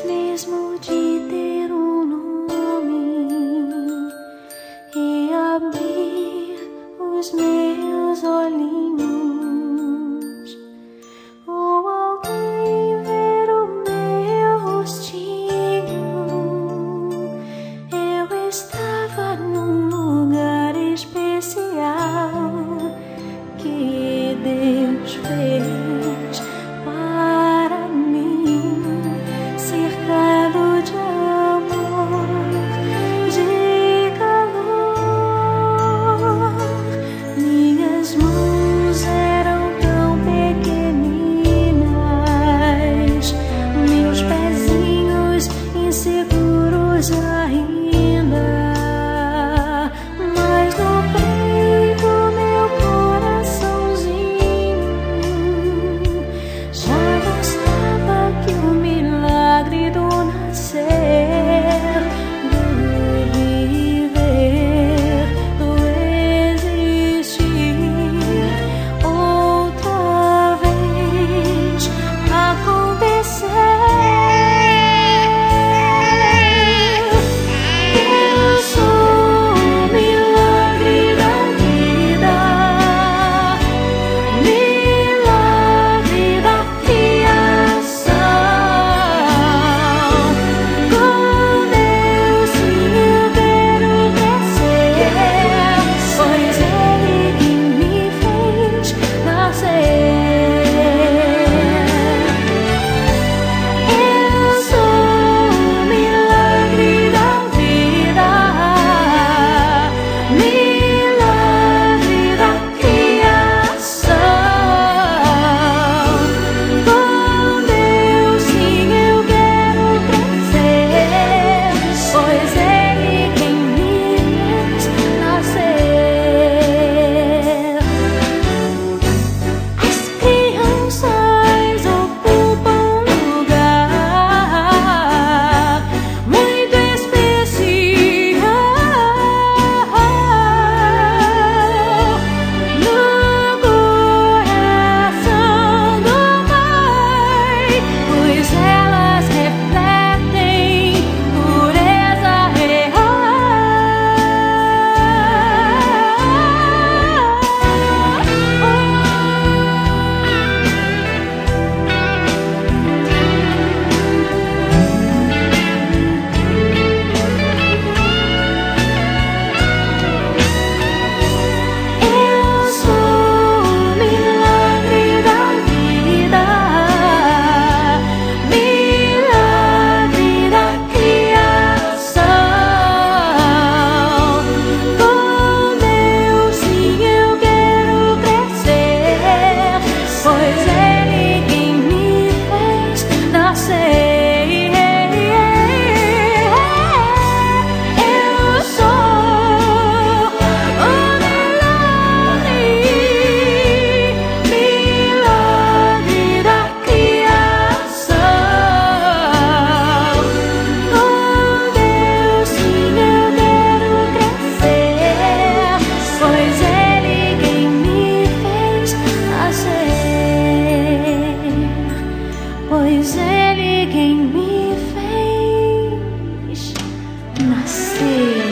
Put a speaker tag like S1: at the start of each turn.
S1: Mesmo de ter um nome e abrir os meus olhinhos, ou alguém ver o meu rostinho, eu estava num lugar especial que Deus fez para mim. Cercado de amor, de calor, minhas mãos eram tão pequeninas, meus pezinhos inseguros ainda, mas no peito meu coraçãozinho já mostrava que o milagre do nascer, do viver, do existir outra vez acontecer. Eu sou o milagre da vida, milagre da criação. Pois Ele quem me fez nascer.